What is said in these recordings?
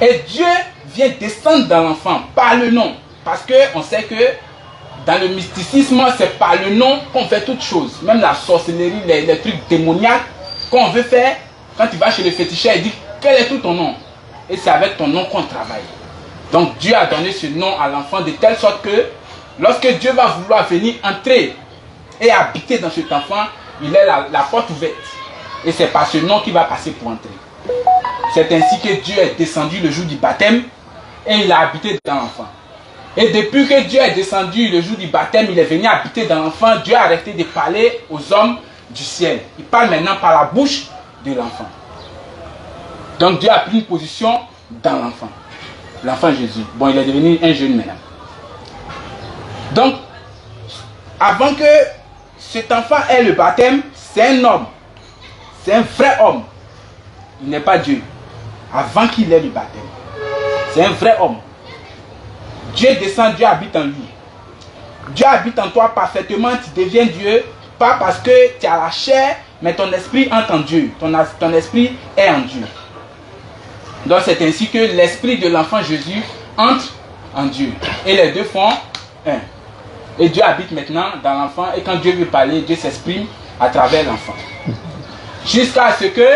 Et Dieu vient descendre dans l'enfant par le nom. Parce qu'on sait que dans le mysticisme, c'est par le nom qu'on fait toutes choses. Même la sorcellerie, les trucs démoniaques qu'on veut faire. Quand tu vas chez le féticheur, il dit quel est tout ton nom? Et c'est avec ton nom qu'on travaille. Donc Dieu a donné ce nom à l'enfant de telle sorte que lorsque Dieu va vouloir venir entrer et habiter dans cet enfant, il est la porte ouverte. Et c'est par ce nom qu'il va passer pour entrer. C'est ainsi que Dieu est descendu le jour du baptême et il a habité dans l'enfant. Et depuis que Dieu est descendu le jour du baptême, il est venu habiter dans l'enfant, Dieu a arrêté de parler aux hommes du ciel. Il parle maintenant par la bouche de l'enfant. Donc Dieu a pris une position dans l'enfant. L'enfant Jésus. Bon, il est devenu un jeune maintenant. Donc, avant que cet enfant ait le baptême, c'est un homme. C'est un vrai homme. Il n'est pas Dieu. Avant qu'il ait le baptême. C'est un vrai homme. Dieu descend, Dieu habite en lui. Dieu habite en toi parfaitement, tu deviens Dieu. Pas parce que tu as la chair, mais ton esprit entre en Dieu. Ton esprit est en Dieu. Donc c'est ainsi que l'esprit de l'enfant Jésus entre en Dieu. Et les deux font un. Et Dieu habite maintenant dans l'enfant. Et quand Dieu veut parler, Dieu s'exprime à travers l'enfant. Jusqu'à ce que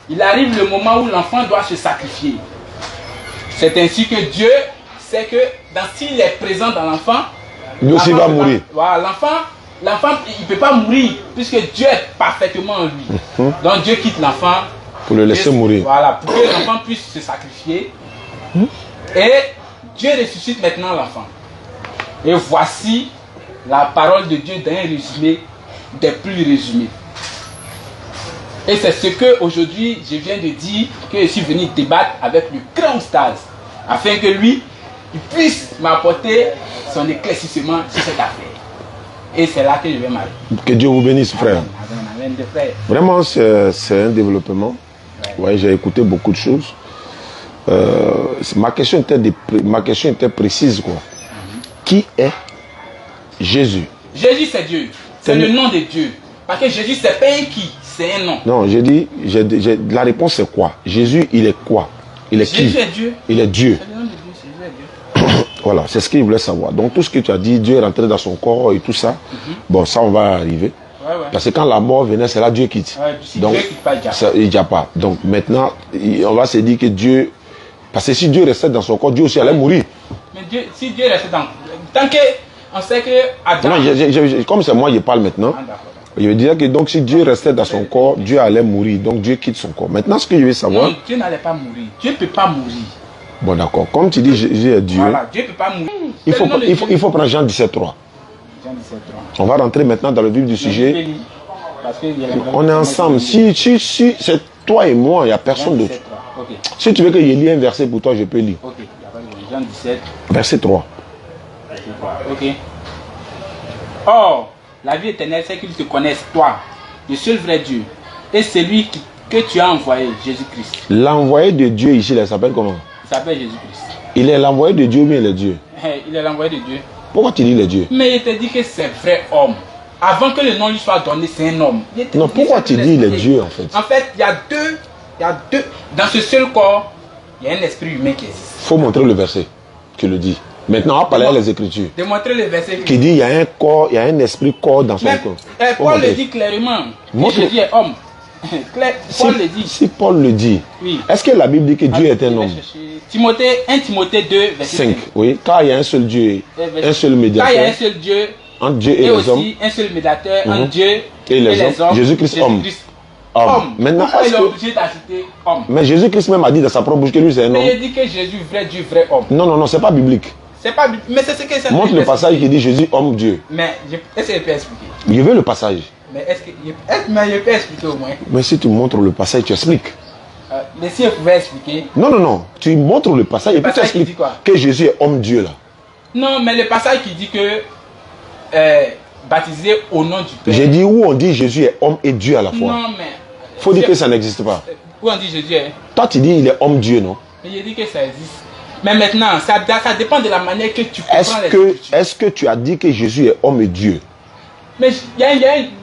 il arrive le moment où l'enfant doit se sacrifier. C'est ainsi que Dieu sait que s'il est présent dans l'enfant, lui aussi va mourir. Voilà, l'enfant il ne peut pas mourir puisque Dieu est parfaitement en lui. Donc Dieu quitte l'enfant pour le laisser mourir. Voilà, pour que l'enfant puisse se sacrifier. Et Dieu ressuscite maintenant l'enfant. Et voici la parole de Dieu dans un résumé des plus résumés. Et c'est ce que aujourd'hui je viens de dire, que je suis venu débattre avec le grand Oustaz, afin que lui, il puisse m'apporter son éclaircissement sur cette affaire. Et c'est là que je vais m'arrêter. Que Dieu vous bénisse, frère. Amen, amen, amen, frère. Vraiment, c'est un développement. Ouais, j'ai écouté beaucoup de choses. Ma question était précise, quoi. Qui est Jésus? Jésus, c'est Dieu. C'est le nom de Dieu. Parce que Jésus, c'est pas un qui, c'est un nom. Non, la réponse c'est quoi? Jésus, il est quoi? Il est Jésus qui? est Dieu. Il est Dieu. C'est le nom de Dieu, Jésus est Dieu. Voilà, c'est ce qu'il voulait savoir. Donc tout ce que tu as dit, Dieu est rentré dans son corps et tout ça, bon, ça on va arriver. Ouais. Parce que quand la mort venait, c'est là Dieu quitte. Ouais, si donc, Dieu quitte pas, il n'y a pas. Donc maintenant, on va se dire que Dieu... Parce que si Dieu restait dans son corps, Dieu aussi allait mourir. Mais Dieu, si Dieu restait dans... Tant que... On sait que Adam... Non, comme c'est moi qui parle maintenant, je veux dire que donc si Dieu restait dans son corps, Dieu allait mourir. Donc Dieu quitte son corps. Maintenant, ce que je veux savoir... Non, Dieu n'allait pas mourir. Dieu ne peut pas mourir. Bon, d'accord. Comme tu dis, Jésus est Dieu. Voilà, Dieu ne peut pas mourir. Il faut prendre Jean 17,3. Jean 17,3. On va rentrer maintenant dans le vif du sujet. On est ensemble. Si c'est toi et moi, il n'y a personne d'autre. Okay. Si tu veux que je lis un verset pour toi, je peux lire. Ok, Jean 17. Verset 3. Ok. Or, la vie éternelle, c'est qu'ils te connaissent, toi, le seul vrai Dieu, et celui que tu as envoyé, Jésus-Christ. L'envoyé de Dieu ici, il s'appelle comment? Il s'appelle Jésus-Christ. Il est l'envoyé de Dieu ou bien il est Dieu? Il est l'envoyé de Dieu. Pourquoi tu dis le Dieu? Mais il te dit que c'est vrai homme. Avant que le nom lui soit donné, c'est un homme. Non, pourquoi tu dis il est Dieu en fait? En fait, il y a deux. Dans ce seul corps, il y a un esprit humain qui existe. Il faut montrer le verset qui le dit. Maintenant, on va parler les Écritures. Démontrer le verset qui dit il y a un corps, il y a un esprit corps dans son corps. Paul le dit clairement. Jésus est homme. Paul le dit. Si Paul le dit, oui. Est-ce que la Bible dit que Dieu est un homme? 1 Timothée 2, verset 5. Oui, car il y a un seul Dieu, un seul médiateur. Car il y a un seul Dieu entre Dieu et les hommes. Un seul médiateur entre Dieu et les hommes. Jésus-Christ, homme. Maintenant, pourquoi il est obligé d'ajouter homme? Mais Jésus-Christ même a dit dans sa propre bouche que lui c'est un homme. Mais il dit que Jésus, vrai Dieu, vrai homme. Non, c'est pas biblique. C'est pas biblique. Mais c'est ce que ça montre le passage qui dit Jésus, homme, Dieu. Mais est-ce que je peux expliquer? Je veux le passage. Mais est-ce que je peux expliquer au moins? Mais si tu montres le passage, tu expliques. Mais si je pouvais expliquer. Non. Tu montres le passage et puis tu expliques que Jésus est homme Dieu là. Non, mais le passage qui dit que baptisé au nom du Père. J'ai dit où on dit Jésus est homme et Dieu à la fois. Non, mais. Faut dire que ça n'existe pas. Où on dit Jésus est. Toi tu dis il est homme Dieu, non? Mais j'ai dit que ça existe. Mais maintenant, ça dépend de la manière que tu comprends les Écritures. Est-ce que tu as dit que Jésus est homme et Dieu? Mais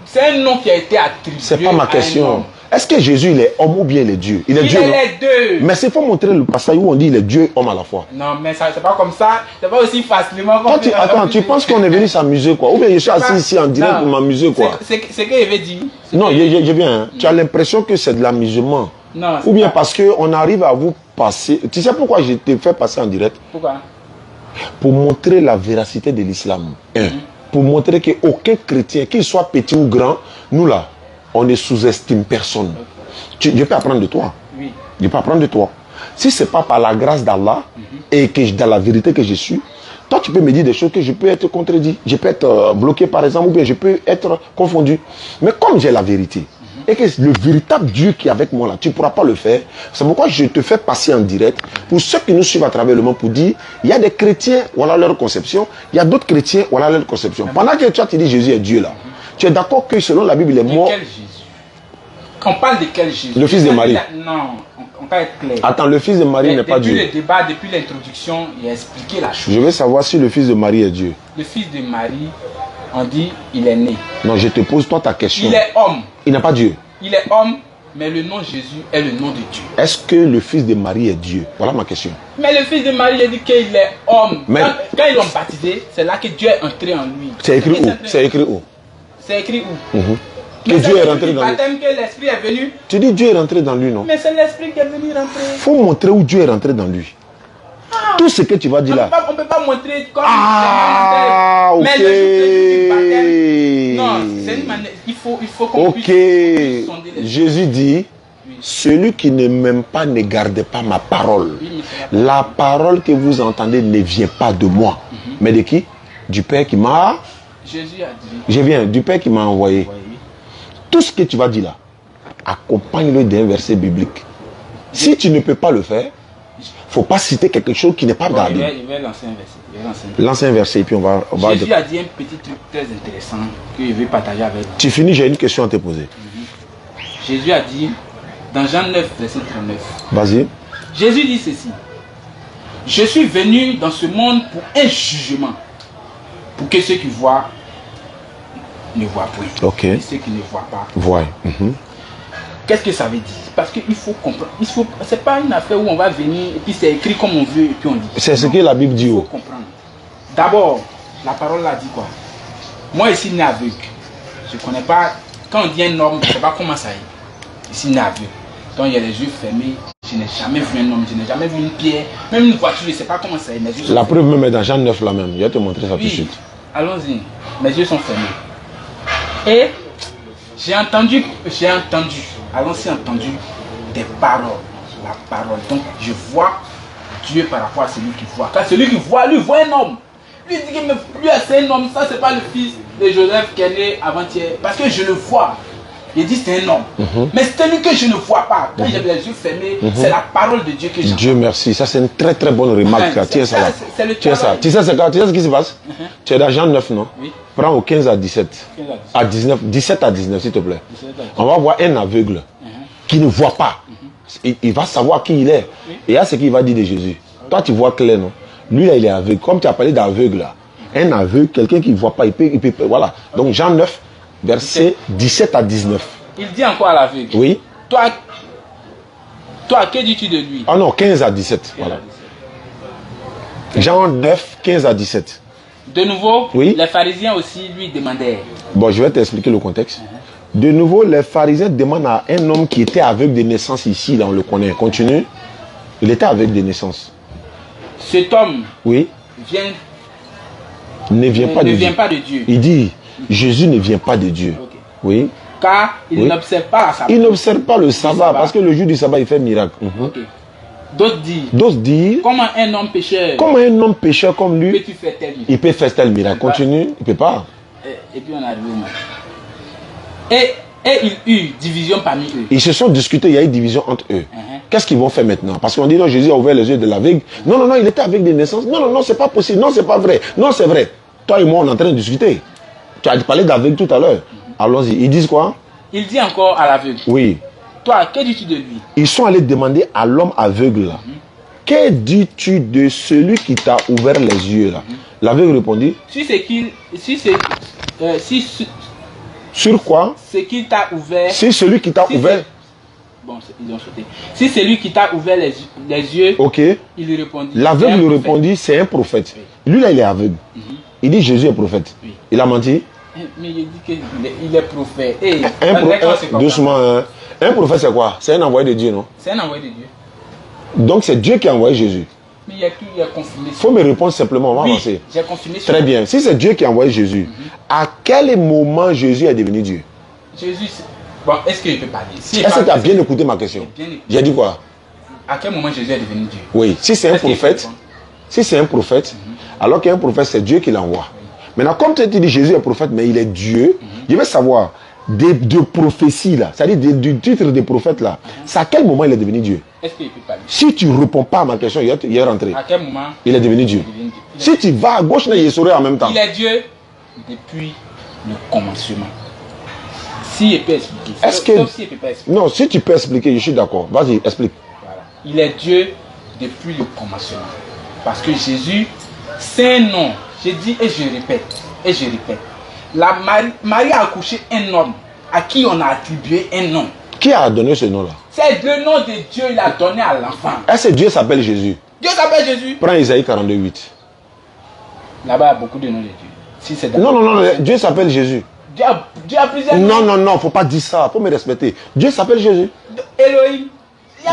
c'est un nom qui a été attribué. C'est pas ma question. Est-ce que Jésus, il est homme ou bien il est Dieu? Il est Dieu, est non? les deux. Mais c'est faut montrer le passage où on dit il est Dieu et homme à la fois. Non, mais ça, c'est pas comme ça. C'est pas aussi facilement. Toi, attends, tu penses qu'on est venu s'amuser, quoi? Ou bien je suis assis ici en direct pour m'amuser, quoi? C'est ce qu'il avait dit. Non, je viens. Hein. Tu as l'impression que c'est de l'amusement. Non. Ou bien parce qu'on arrive à vous passer. Tu sais pourquoi je t'ai fait passer en direct? Pourquoi? Pour montrer la véracité de l'islam. Pour montrer qu'aucun chrétien, qu'il soit petit ou grand, nous là, on ne sous-estime personne. Je peux apprendre de toi. Oui. Je peux apprendre de toi. Si ce n'est pas par la grâce d'Allah et que dans la vérité que je suis, toi tu peux me dire des choses que je peux être contredit. Je peux être bloqué par exemple ou bien je peux être confondu. Mais comme j'ai la vérité et que le véritable Dieu qui est avec moi là, tu ne pourras pas le faire. C'est pourquoi je te fais passer en direct pour ceux qui nous suivent à travers le monde pour dire, il y a des chrétiens, voilà leur conception, il y a d'autres chrétiens, voilà leur conception. Pendant que toi tu dis Jésus est Dieu là, tu es d'accord que selon la Bible il est mort. Quel Jésus? Quand on parle de quel Jésus? Le fils de Marie. Non, on peut être clair. Attends, le fils de Marie n'est pas Dieu. Depuis le débat, depuis l'introduction, il a expliqué la chose. Je veux savoir si le fils de Marie est Dieu. Le fils de Marie, on dit, il est né. Non, je te pose toi ta question. Il est homme. Il n'est pas Dieu. Il est homme, mais le nom Jésus est le nom de Dieu. Est-ce que le fils de Marie est Dieu? Voilà ma question. Mais le fils de Marie, il a dit qu'il est homme. Mais... Quand ils l'ont baptisé, c'est là que Dieu est entré en lui. C'est écrit où? C'est écrit où? C'est écrit où? Que Dieu est rentré dans lui. Que l'esprit est venu. Tu dis Dieu est rentré dans lui, non? Mais c'est l'esprit qui est venu rentrer. Il faut montrer où Dieu est rentré dans lui. Tout ce que tu vas dire là. On ne peut pas montrer comme ok. Mais le baptême, non, c'est une manière. Il faut qu'on puisse sonder les... Jésus dit, celui qui ne m'aime pas ne garde pas ma parole. La parole que vous entendez ne vient pas de moi. Mais de qui? Du Père qui m'a... Jésus a dit. Je viens, du Père qui m'a envoyé. Tout ce que tu vas dire là, accompagne-le d'un verset biblique. Si tu ne peux pas le faire, il ne faut pas citer quelque chose qui n'est pas gardé. Il va l'ancien verset. L'ancien verset, et puis on va... Jésus a dit un petit truc très intéressant que je vais partager avec vous. Tu finis, j'ai une question à te poser. Jésus a dit, dans Jean 9, verset 39. Vas-y. Jésus dit ceci. Je suis venu dans ce monde pour un jugement. Pour que ceux qui voient ne voient point. Ok. Et ceux qui ne voient pas. Voient. Qu'est-ce que ça veut dire? Parce qu'il faut comprendre. C'est pas une affaire où on va venir et puis c'est écrit comme on veut et puis on dit. C'est ce que la Bible dit. Il faut comprendre. D'abord, la parole là dit quoi? Moi ici né aveugle. Je ne connais pas. Quand on dit un homme, je ne sais pas comment ça est. Ici né aveugle. Donc il y a les yeux fermés. Je n'ai jamais vu un homme, je n'ai jamais vu une pierre, même une voiture, je ne sais pas comment ça est. La preuve même est dans Jean 9 là même. Je vais te montrer ça tout de suite. Allons-y. Mes yeux sont fermés. Et j'ai entendu, allons-y, entendu des paroles. La parole. Donc je vois Dieu par rapport à celui qui voit. Quand celui qui voit, lui voit un homme. Lui dit que lui c'est un homme, ça c'est pas le fils de Joseph qui est né avant-hier. Parce que je le vois. Il dit c'est un homme. Mais c'est lui que je ne vois pas. Quand j'ai les yeux fermés, c'est la parole de Dieu que j'entends. Dieu merci. Ça c'est une très très bonne remarque. Tiens ça là. Tiens ça. Tu sais ce qui se passe? Tu es dans Jean 9, non? Oui. Prends au 15 à 17. 15 à 19. 17 à 19 s'il te plaît. On va voir un aveugle qui ne voit pas. Il va savoir qui il est. Et à ce qu'il va dire de Jésus. Toi tu vois clair, non? Lui là il est aveugle. Comme tu as parlé d'aveugle là. Un aveugle, quelqu'un qui ne voit pas, il peut voilà. Donc Jean 9. Verset 17 à 19. Il dit encore à l'aveugle. Oui. Toi, que dis-tu de lui? Ah non, 15 à 17. Voilà. Jean 9, 15 à 17. De nouveau, oui. Les pharisiens aussi lui demandaient. Bon, je vais t'expliquer le contexte. De nouveau, les pharisiens demandent à un homme qui était aveugle de naissance ici, là on le connaît. Continue. Il était aveugle de naissance. Cet homme oui. Ne vient pas de Dieu. Il dit, Jésus ne vient pas de Dieu. Okay. Oui. Car il n'observe pas la sabbat. Il n'observe pas le sabbat parce que le jour du sabbat, il fait miracle. Okay. D'autres disent, comment un homme pécheur comme lui, il peut faire tel miracle. Continue, il ne peut pas. Et puis on est arrivé au match. Et il y eut division parmi eux. Ils se sont discutés, il y a eu division entre eux. Qu'est-ce qu'ils vont faire maintenant? Parce qu'on dit non, Jésus a ouvert les yeux de l'aveugle. Non, il était avec des naissances. Non, c'est pas possible. Non, c'est pas vrai. Non, c'est vrai. Toi et moi, on est en train de discuter. Tu as parlé d'aveugle tout à l'heure. Allons-y. Ils disent quoi? Il dit encore à l'aveugle. Oui. Toi, que dis-tu de lui? Ils sont allés demander à l'homme aveugle là. Que dis-tu de celui qui t'a ouvert les yeux là? L'aveugle répondit. Sur quoi? Ce qui t'a ouvert. Si celui qui t'a ouvert. Bon, ils ont sauté. Si c'est lui qui t'a ouvert les yeux, Ok. il lui répondit. L'aveugle lui répondit, c'est un prophète. Oui. Lui là, il est aveugle. Il dit Jésus est prophète. Oui. Il a menti. Mais il dit qu'il est prophète. Et Doucement. Hein. Un prophète, c'est quoi? C'est un envoyé de Dieu, non? C'est un envoyé de Dieu. Donc c'est Dieu qui a envoyé Jésus. Mais il y a confirmé. Il faut me répondre simplement, on va avancer. J'ai confirmé. Très bien. Si c'est Dieu qui a envoyé Jésus, à quel moment Jésus est devenu Dieu? Jésus, bon, est-ce qu'il peut parler? Est-ce que tu as bien écouté ma question? J'ai dit quoi? À quel moment Jésus est devenu Dieu? Oui, si c'est un prophète, alors qu'un prophète, c'est Dieu qui l'envoie. Maintenant, comme tu dis Jésus est prophète, mais il est Dieu, je veux savoir, de prophéties là, c'est-à-dire du titre des prophètes là, c'est à quel moment il est devenu Dieu? Est-ce qu'il peut parler? Si tu ne réponds pas à ma question, il est rentré. À quel moment il est devenu Dieu? Si tu vas à gauche, il serait en même temps. Il est Dieu depuis le commencement. Si il peut expliquer. Est-ce que... Si il peut pas expliquer. Non, si tu peux expliquer, je suis d'accord. Vas-y, explique. Voilà. Il est Dieu depuis le commencement. Parce que Jésus, c'est un nom. Je dis et je répète. Et je répète. Marie a accouché un homme à qui on a attribué un nom. Qui a donné ce nom-là? C'est le nom de Dieu, il a donné à l'enfant. Est-ce que Dieu s'appelle Jésus? Dieu s'appelle Jésus. Prends Isaïe 42:8. Là-bas, il y a beaucoup de noms de Dieu. Si non, Dieu s'appelle Jésus. Dieu a plusieurs noms. Non, il ne faut pas dire ça, il faut me respecter. Dieu s'appelle Jésus. Elohim.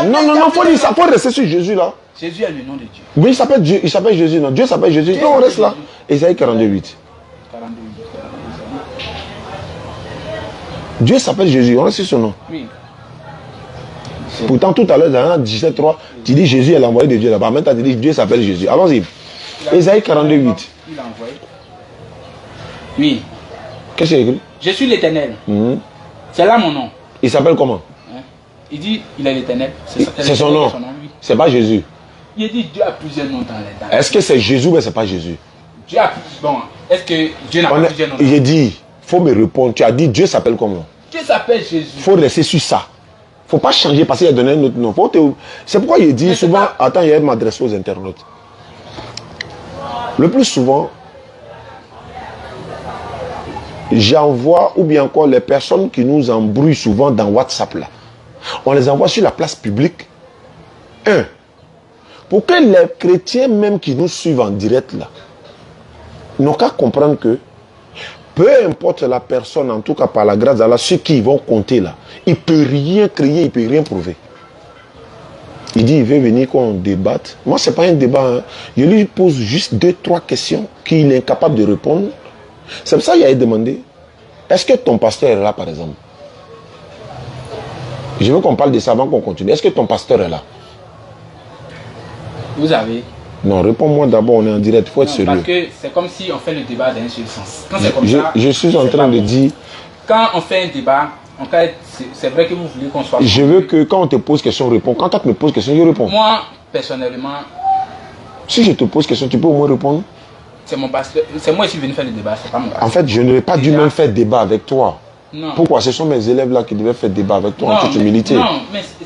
Non, il faut dire ça, il faut rester sur Jésus là. Jésus est le nom de Dieu. Oui, il s'appelle Jésus, non. Dieu s'appelle Jésus. Donc on reste là. Isaïe 42:8. Dieu s'appelle Jésus, on reste sur son nom. Oui. Pourtant, tout à l'heure, dans 17:3, tu dis Jésus est l'envoyé de Dieu là-bas. Maintenant, tu dis Dieu s'appelle Jésus. Allons-y. Isaïe 42:8. Il a envoyé. Oui. Qu'est-ce qu'il a écrit? Je suis l'Éternel. C'est là mon nom. Il s'appelle comment? Il dit il est l'Éternel. C'est son nom. Oui. C'est pas Jésus. Il dit Dieu a plusieurs noms dans les Est-ce que c'est Jésus mais c'est pas Jésus? Dieu a bon. Est-ce que Dieu n'a pas plusieurs noms? J'ai dit, faut me répondre. Tu as dit Dieu s'appelle comment? Dieu s'appelle Jésus. Faut rester sur ça. Faut pas changer parce qu'il a donné un autre nom. C'est pourquoi il dit souvent, attends, il m'adresse aux internautes. Le plus souvent, j'envoie, ou bien encore les personnes qui nous embrouillent souvent dans WhatsApp là, on les envoie sur la place publique. Pour que les chrétiens même qui nous suivent en direct là, n'ont qu'à comprendre que peu importe la personne, en tout cas par la grâce d'Allah, ceux qui vont compter là, il ne peut rien créer, il ne peut rien prouver. Il dit, il veut venir qu'on débatte. Moi, ce n'est pas un débat. Hein. Je lui pose juste 2-3 questions qu'il est incapable de répondre. C'est pour ça qu'il a demandé, est-ce que ton pasteur est là, par exemple? Je veux qu'on parle de ça avant qu'on continue. Est-ce que ton pasteur est là? Vous avez... Non, réponds-moi d'abord, on est en direct, il faut être sérieux. Parce que c'est comme si on fait le débat dans un seul sens. Quand c'est comme ça, je suis en train de dire... Quand on fait un débat, c'est vrai que vous voulez qu'on soit... Je veux que quand on te pose question, réponds. Quand tu me poses question, je réponds. Moi, personnellement... Si je te pose question, tu peux au moins répondre? C'est mon pasteur. C'est moi qui suis venu faire le débat, c'est pas mon pasteur. En fait, je n'aurais pas dû même faire débat avec toi. Non. Pourquoi? Ce sont mes élèves là qui devaient faire débat avec toi en toute humilité. Non, mais si